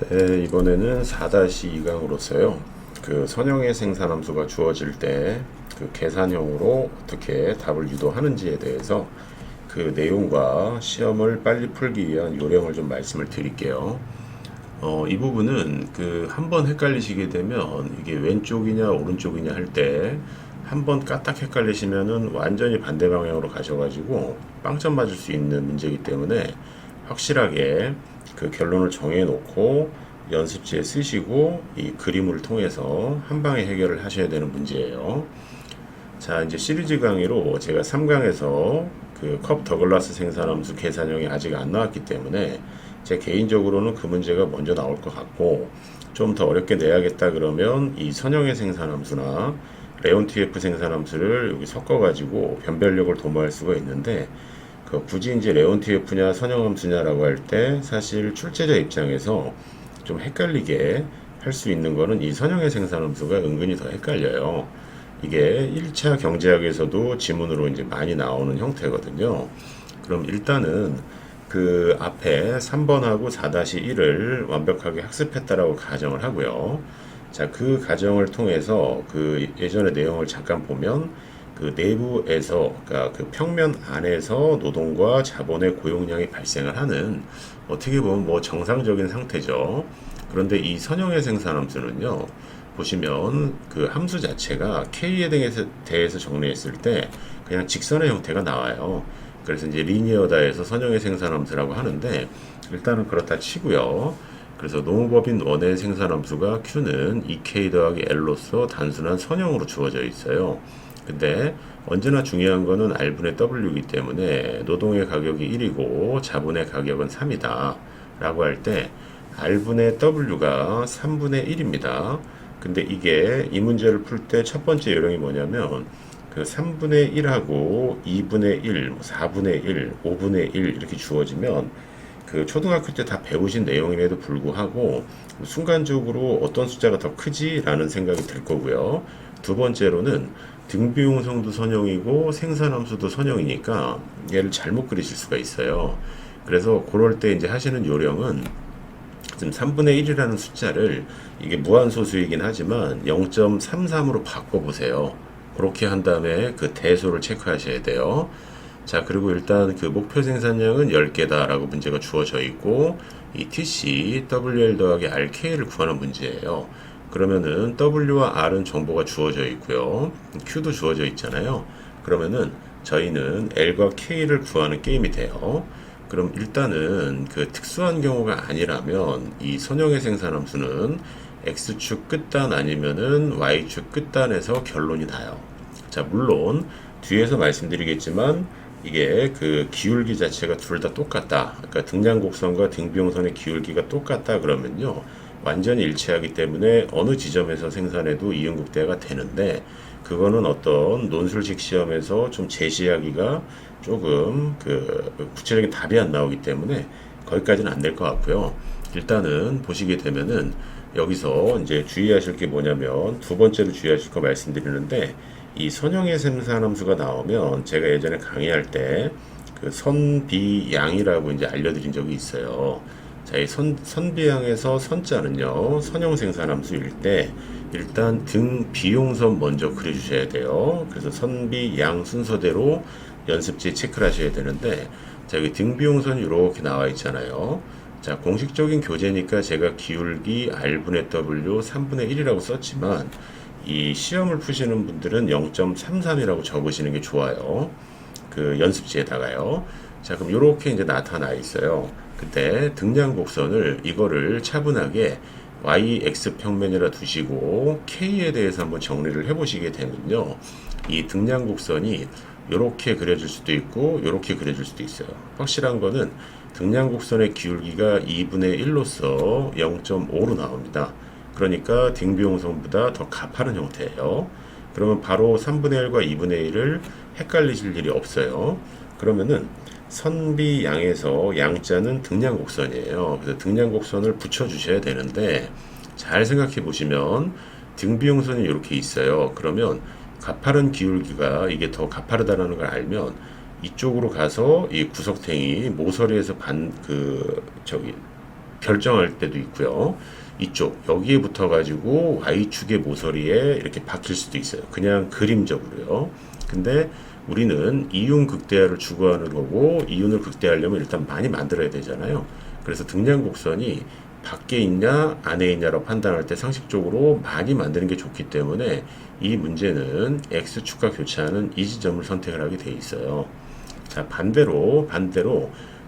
네, 이번에는 4-2강으로서요. 그 선형의 생산함수가 주어질 때 그 계산형으로 어떻게 답을 유도하는지에 대해서 그 내용과 시험을 빨리 풀기 위한 요령을 좀 말씀을 드릴게요. 이 부분은 그 한 번 헷갈리시게 되면 이게 왼쪽이냐 오른쪽이냐 할 때 한 번 까딱 헷갈리시면은 완전히 반대 방향으로 가셔가지고 빵점 맞을 수 있는 문제이기 때문에 확실하게 그 결론을 정해 놓고 연습지에 쓰시고 이 그림을 통해서 한 방에 해결을 하셔야 되는 문제예요. 자, 이제 시리즈 강의로 제가 3강에서 그 컵 더글라스 생산함수 계산형이 아직 안 나왔기 때문에 제 개인적으로는 그 문제가 먼저 나올 것 같고, 좀 더 어렵게 내야겠다 그러면 이 선형의 생산함수나 레온트예프 생산함수를 여기 섞어가지고 변별력을 도모할 수가 있는데, 그 굳이 이제 레온트예프냐 선형함수냐라고 할 때 사실 출제자 입장에서 좀 헷갈리게 할 수 있는 거는 이 선형의 생산함수가 은근히 더 헷갈려요. 이게 1차 경제학에서도 지문으로 이제 많이 나오는 형태거든요. 그럼 일단은 그 앞에 3번하고 4-1을 완벽하게 학습했다라고 가정을 하고요. 자, 그 가정을 통해서 그 예전의 내용을 잠깐 보면 그 내부에서, 그러니까 그 평면 안에서 노동과 자본의 고용량이 발생을 하는, 어떻게 보면 뭐 정상적인 상태죠. 그런데 이 선형의 생산함수는요, 보시면 그 함수 자체가 K에 대해서 정리했을 때 그냥 직선의 형태가 나와요. 그래서 이제 리니어다에서 선형의 생산함수라고 하는데, 일단은 그렇다 치고요. 그래서 노무법인 원의 생산함수가 Q는 2K 더하기 L로서 단순한 선형으로 주어져 있어요. 근데 언제나 중요한 거는 R분의 W이기 때문에 노동의 가격이 1이고 자본의 가격은 3이다 라고 할 때 R분의 W가 3분의 1입니다. 근데 이게 이 문제를 풀 때 첫 번째 요령이 뭐냐면 그 3분의 1하고 2분의 1, 4분의 1, 5분의 1 이렇게 주어지면 그 초등학교 때 다 배우신 내용임에도 불구하고 순간적으로 어떤 숫자가 더 크지라는 생각이 들 거고요. 두 번째로는 등비용성도 선형이고 생산함수도 선형이니까 얘를 잘못 그리실 수가 있어요. 그래서 그럴 때 이제 하시는 요령은 지금 3분의 1이라는 숫자를, 이게 무한소수이긴 하지만 0.33으로 바꿔보세요. 그렇게 한 다음에 그 대소를 체크하셔야 돼요. 자, 그리고 일단 그 목표 생산량은 10개다라고 문제가 주어져 있고, 이 TC, WL 더하기 RK를 구하는 문제예요. 그러면은 W와 R은 정보가 주어져 있고요. Q도 주어져 있잖아요. 그러면은 저희는 L과 K를 구하는 게임이 돼요. 그럼 일단은 그 특수한 경우가 아니라면 이 선형의 생산함수는 X축 끝단 아니면은 Y축 끝단에서 결론이 나요. 자, 물론 뒤에서 말씀드리겠지만 이게 그 기울기 자체가 둘 다 똑같다. 그러니까 등량곡선과 등비용선의 기울기가 똑같다 그러면요, 완전히 일치하기 때문에 어느 지점에서 생산해도 이응국대가 되는데, 그거는 어떤 논술식 시험에서 좀 제시하기가 조금 그 구체적인 답이 안 나오기 때문에 거기까지는 안 될 것 같고요. 일단은 보시게 되면은 여기서 이제 주의하실 게 뭐냐면, 두 번째로 주의하실 거 말씀드리는데, 이 선형의 생산함수가 나오면 제가 예전에 강의할 때 그 선비양이라고 이제 알려드린 적이 있어요. 자, 이 선비양에서 선자는요, 선형 생산함수일 때 일단 등 비용선 먼저 그려주셔야 돼요. 그래서 선비양 순서대로 연습지에 체크를 하셔야 되는데, 자, 여기 등 비용선이 이렇게 나와 있잖아요. 자, 공식적인 교재니까 제가 기울기 R분의 W 3분의 1이라고 썼지만, 이 시험을 푸시는 분들은 0.33이라고 적으시는 게 좋아요. 그 연습지에다가요. 자, 그럼 이렇게 이제 나타나 있어요. 그때 등량 곡선을 이거를 차분하게 YX 평면이라 두시고 K에 대해서 한번 정리를 해보시게 되면요, 이 등량 곡선이 이렇게 그려질 수도 있고 이렇게 그려질 수도 있어요. 확실한 거는 등량 곡선의 기울기가 2분의 1로서 0.5로 나옵니다. 그러니까 등비용선보다 더 가파른 형태예요. 그러면 바로 3분의 1과 2분의 1을 헷갈리실 일이 없어요. 그러면은 선비양에서 양자는 등량곡선이에요. 그래서 등량곡선을 붙여주셔야 되는데, 잘 생각해 보시면 등비용선이 이렇게 있어요. 그러면 가파른 기울기가 이게 더 가파르다는 걸 알면 이쪽으로 가서 이 구석탱이 모서리에서 결정할 때도 있고요. 이쪽 여기에 붙어가지고 Y축의 모서리에 이렇게 박힐 수도 있어요. 그냥 그림적으로요. 근데 우리는 이윤 극대화를 추구하는 거고 이윤을 극대화하려면 일단 많이 만들어야 되잖아요. 그래서 등량 곡선이 밖에 있냐 안에 있냐로 판단할 때 상식적으로 많이 만드는 게 좋기 때문에 이 문제는 X축과 교차하는 이 지점을 선택을 하게 돼 있어요. 자, 반대로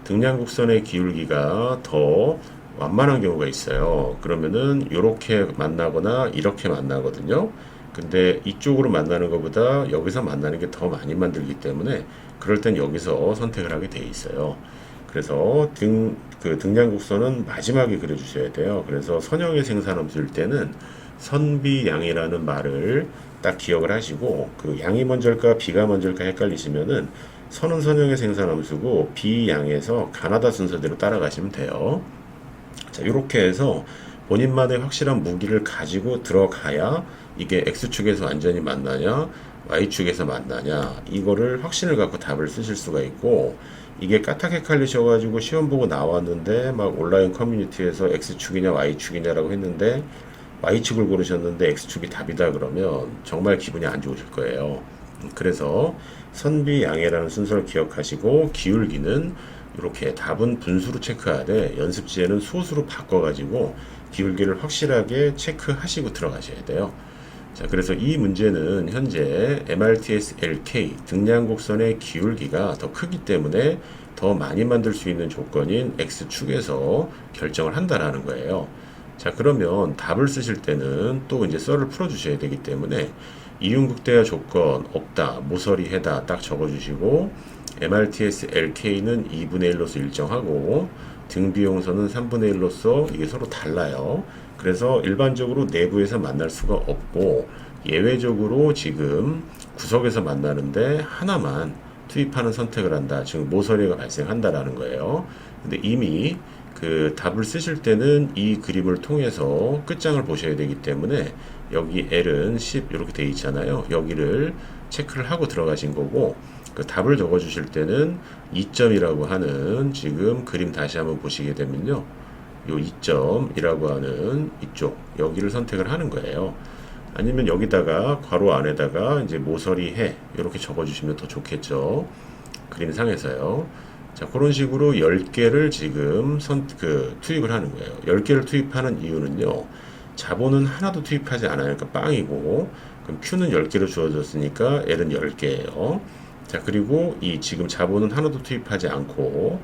등량 곡선의 기울기가 더 완만한 경우가 있어요. 그러면은 이렇게 만나거나 이렇게 만나거든요. 근데 이쪽으로 만나는 것보다 여기서 만나는 게 더 많이 만들기 때문에 그럴 땐 여기서 선택을 하게 돼 있어요. 그래서 등량 곡선은 마지막에 그려주셔야 돼요. 그래서 선형의 생산함수일 때는 선비양이라는 말을 딱 기억을 하시고 그 양이 먼저일까 비가 먼저일까 헷갈리시면은 선은 선형의 생산함수고 비양에서 가나다 순서대로 따라가시면 돼요. 자, 이렇게 해서 본인만의 확실한 무기를 가지고 들어가야 이게 X축에서 완전히 만나냐 Y축에서 만나냐 이거를 확신을 갖고 답을 쓰실 수가 있고 이게 까딱 헷갈리셔가지고 시험 보고 나왔는데 막 온라인 커뮤니티에서 X축이냐 Y축이냐라고 했는데 Y축을 고르셨는데 X축이 답이다 그러면 정말 기분이 안 좋으실 거예요. 그래서 선비양해라는 순서를 기억하시고 기울기는 이렇게 답은 분수로 체크하되 연습지에는 소수로 바꿔가지고 기울기를 확실하게 체크하시고 들어가셔야 돼요. 자, 그래서 이 문제는 현재 MRTS LK 등량 곡선의 기울기가 더 크기 때문에 더 많이 만들 수 있는 조건인 X축에서 결정을 한다라는 거예요. 자, 그러면 답을 쓰실 때는 또 이제 썰을 풀어주셔야 되기 때문에 이윤극대화 조건 없다, 모서리 해다 딱 적어주시고 MRTS LK는 2분의 1로서 일정하고 등비용선은 3분의 1로서 이게 서로 달라요. 그래서 일반적으로 내부에서 만날 수가 없고 예외적으로 지금 구석에서 만나는데 하나만 투입하는 선택을 한다. 즉 모서리가 발생한다라는 거예요. 근데 이미 그 답을 쓰실 때는 이 그림을 통해서 끝장을 보셔야 되기 때문에 여기 L은 10 이렇게 돼 있잖아요. 여기를 체크를 하고 들어가신 거고 그 답을 적어 주실 때는 2점이라고 하는 지금 그림 다시 한번 보시게 되면요. 요 2점이라고 하는 이쪽 여기를 선택을 하는 거예요. 아니면 여기다가 괄호 안에다가 이제 모서리 해 이렇게 적어 주시면 더 좋겠죠. 그림상에서요. 자, 그런 식으로 10개를 지금 투입을 하는 거예요. 10개를 투입하는 이유는요. 자본은 하나도 투입하지 않아요. 그러니까 빵이고 그럼 Q는 10개로 주어졌으니까 L은 10개예요. 자, 그리고 이 지금 자본은 하나도 투입하지 않고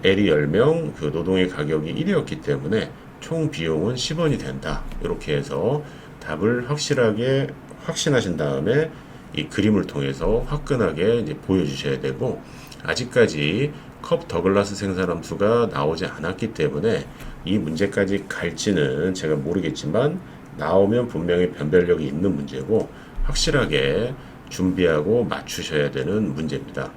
L이 10명, 그 노동의 가격이 1이었기 때문에 총 비용은 10원이 된다. 이렇게 해서 답을 확실하게 확신하신 다음에 이 그림을 통해서 화끈하게 이제 보여주셔야 되고 아직까지 컵 더글라스 생산함수가 나오지 않았기 때문에 이 문제까지 갈지는 제가 모르겠지만 나오면 분명히 변별력이 있는 문제고 확실하게 준비하고 맞추셔야 되는 문제입니다.